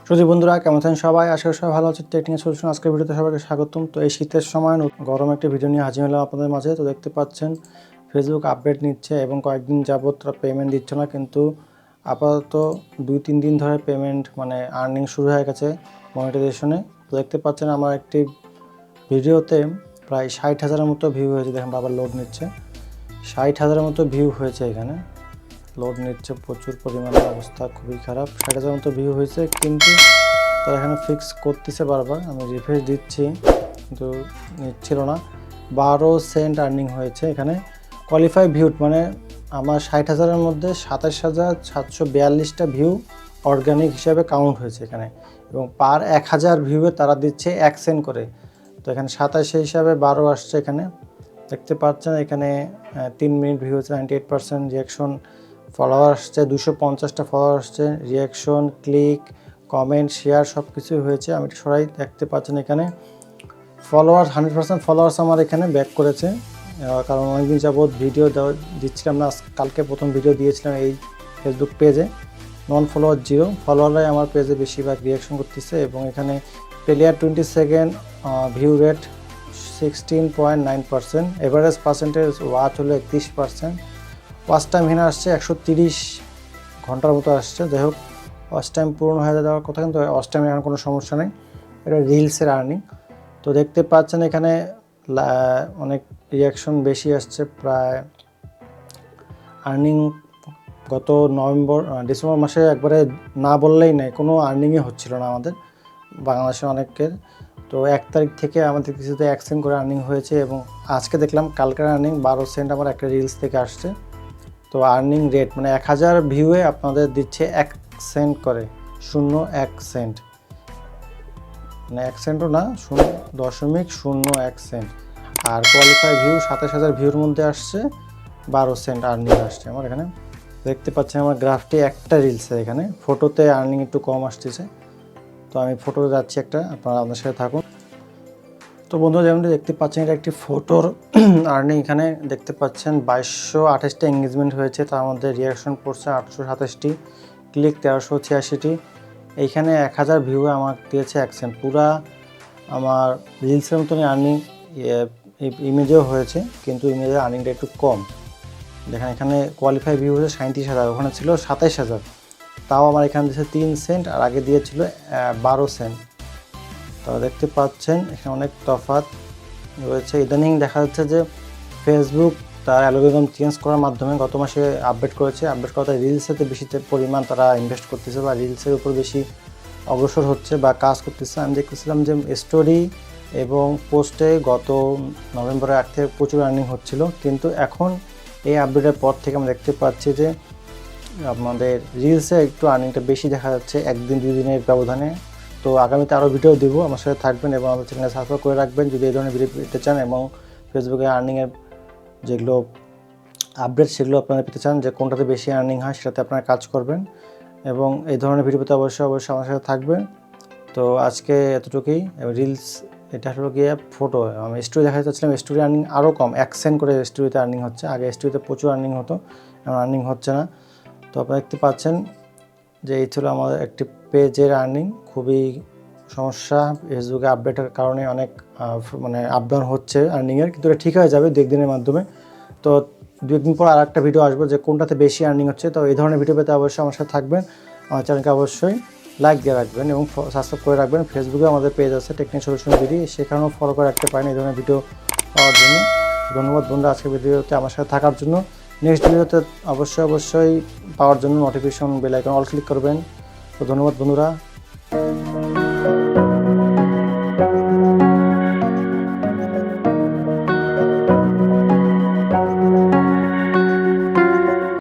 সুধী বন্ধুরা কেমন আছেন সবাই? আশা করি সবাই ভালো আছেন। টেকনিক্যাল সলিউশন আজকের ভিডিওতে সবাইকে স্বাগতম। তো এই শীতের সময় গরম একটা ভিডিও নিয়ে হাজির হলাম আপনাদের মাঝে। তো দেখতে পাচ্ছেন ফেসবুক আপডেট নিচ্ছে এবং কয়েকদিন যাবত তারা পেমেন্ট দিচ্ছে না, কিন্তু আপাতত 2-3 দিন ধরে পেমেন্ট আর্নিং শুরু হয়ে গেছে মনিটাইজেশনে। তো দেখতে পাচ্ছেন আমার একটি ভিডিওতে প্রায় 60,000-এর মতো ভিউ হয়েছে। দেখেন আবার লোড নিচ্ছে, 60,000-এর মতো ভিউ হয়েছে। এখানে লোড নিচ্ছে প্রচুর পরিমাণে, অবস্থা খুবই খারাপ। 60,000 মতো ভিউ হয়েছে, কিন্তু তারা এখানে ফিক্স করতেছে বারবার। আমি রিফ্রেশ দিচ্ছি কিন্তু নিচ্ছিল না। 12 সেন্ট আর্নিং হয়েছে এখানে। কোয়ালিফাই ভিউড আমার 60,000-এর মধ্যে 27,742টা ভিউ অর্গানিক হিসাবে কাউন্ট হয়েছে এখানে, এবং পার 1000 ভিউয়ে তারা দিচ্ছে 1 সেন্ট করে। তো এখানে 27 হিসাবে 12 আসছে। এখানে দেখতে পাচ্ছেন এখানে 3 মিনিট ভিউ হচ্ছে, 98% রিয়াকশন, ফলোয়ার আসছে 250টা ফলোয়ার আসছে, রিয়াকশন, ক্লিক, কমেন্ট, শেয়ার সব কিছুই হয়েছে। আমি সবাই দেখতে পাচ্ছেন এখানে ফলোয়ার 100% ফলোয়ার্স আমার এখানে ব্যাক করেছে, কারণ অনেকদিন যাবৎ ভিডিও দিচ্ছিলাম না। কালকে প্রথম ভিডিও দিয়েছিলাম এই ফেসবুক পেজে। নন ফলোয়ার 0, ফলোয়াররাই আমার পেজে বেশিরভাগ রিয়াকশন করতেছে। এবং এখানে player 20 second, view rate 16.9%, average percentage watch হলো 31%, ওয়াচ টাইম এখানে আসছে 130 ঘন্টার মতো আসছে। যাই হোক, ওয়াচ টাইম পূরণ হয়ে যাওয়ার কথা, কিন্তু ওয়াচ টাইমে এখন কোনো সমস্যা নেই। এটা রিলসের আর্নিং। তো দেখতে পাচ্ছেন এখানে অনেক রিয়াকশন বেশি আসছে। প্রায় আর্নিং গত ডিসেম্বর মাসে একবারে না বললেই নেই, কোনো আর্নিংই হচ্ছিল না আমাদের বাংলাদেশে অনেকের। তো 1 তারিখ থেকে আমাদের কিছুতে 1 সেন্ট করে আর্নিং হয়েছে, এবং আজকে দেখলাম কালকের আর্নিং 12 সেন্ট আমার একটা রিলস থেকে আসছে। তো আর্নিং রেট 1000 ভিউয়ে আপনাদের দিচ্ছে 1 সেন্ট করে, 0.1 সেন্ট, 1 সেন্টও না, 0.01 সেন্ট। আর কোয়ালিফাই ভিউ 27,000 ভিউর মধ্যে আসছে 12 সেন্ট আর্নিং আসছে আমার এখানে। দেখতে পাচ্ছেন আমার গ্রাফটি একটা রিলসে। এখানে ফটোতে আর্নিং একটু কম আসতেছে, তো আমি ফটোতে যাচ্ছি একটা, আপনারা আপনার সাথে থাকুন। তো বন্ধুরা, যেমনটি দেখতে পাচ্ছেন এটা একটি ফটোর আর্নিং। এখানে দেখতে পাচ্ছেন 2228টা এঙ্গেজমেন্ট হয়েছে, তার মধ্যে রিয়াকশন পড়ছে 827টি, ক্লিক 1386টি। এইখানে 1000 ভিউ আমার দিয়েছে 1 সেন্ট। পুরা আমার রিলসের মতনই আর্নিং ইমেজেও হয়েছে, কিন্তু ইমেজের আর্নিংটা একটু কম। দেখেন এখানে কোয়ালিফাই ভিউ হয়েছে 37,000, ওখানে ছিল 27,000, তাও আমার এখানে দিয়েছে 3 সেন্ট, আর আগে দিয়েছিল 12 সেন্ট। তো দেখতে পাচ্ছেন এখানে অনেক তফাৎ রয়েছে। ইদানিং দেখা যাচ্ছে যে ফেসবুক তার অ্যালগরিদম চেঞ্জ করার মাধ্যমে গত মাসে আপডেট করেছে। আপডেট করাতে রিলসেতে বেশি পরিমাণ তারা ইনভেস্ট করতেছে, বা রিলসের উপর বেশি অগ্রসর হচ্ছে বা কাজ করতেছে। আমি দেখতেছিলাম যে স্টোরি এবং পোস্টে গত নভেম্বরের আগ থেকে প্রচুর আর্নিং হচ্ছিল, কিন্তু এখন এই আপডেটের পর থেকে আমরা দেখতে পাচ্ছি যে আমাদের রিলসে একটু আর্নিংটা বেশি দেখা যাচ্ছে 1-2 দিনের ব্যবধানে। তো আগামীতে আরও ভিডিও দেবো, আমার সাথে থাকবেন এবং আমাদের চ্যানেলে সাবস্ক্রাইব করে রাখবেন যদি এই ধরনের ভিডিও পেতে চান, এবং ফেসবুকে আর্নিংয়ের যেগুলো আপডেট সেগুলো আপনারা পেতে চান, যে কোনটাতে বেশি আর্নিং হয় সেটাতে আপনারা কাজ করবেন। এবং এই ধরনের ভিডিও পেতে অবশ্যই আমার সাথে থাকবেন। তো আজকে এতটুকুই। রিলস এটা হলো গিয়ে ফটো। আমি স্টোরি দেখাতে চাচ্ছিলাম, স্টোরি আর্নিং আরও কম, 1 সেন্ট করে স্টোরিতে আর্নিং হচ্ছে। আগে স্টোরিতে প্রচুর আর্নিং হতো, এখন আর্নিং হচ্ছে না। তো আপনারা দেখতে পাচ্ছেন যে এই ছিল আমাদের একটি পেজের আর্নিং। খুবই সমস্যা, ফেসবুকে আপডেটের কারণে অনেক আপ ডাউন হচ্ছে আর্নিংয়ের, কিন্তু এটা ঠিক হয়ে যাবে 2 দিনের মাধ্যমে। তো 2 দিন পর আর একটা ভিডিও আসবে যে কোনটাতে বেশি আর্নিং হচ্ছে। তো এই ধরনের ভিডিও পেতে অবশ্যই আমার সাথে থাকবেন। আমার চ্যানেলকে অবশ্যই লাইক দিয়ে রাখবেন এবং সাবস্ক্রাইব করে রাখবেন। ফেসবুকে আমাদের পেজ আছে টেকনিক্যাল সলিউশন ভিডিও, সেখানেও ফলো করে রাখতে পারেন এই ধরনের ভিডিও পাওয়ার জন্য। ধন্যবাদ বন্ধুরা আজকের ভিডিওতে আমার সাথে থাকার জন্য। নেক্সট ভিডিওতে অবশ্যই পাওয়ার জন্য নোটিফিকেশন বেল আইকন অল ক্লিক করবেন। তো ধন্যবাদ বন্ধুরা।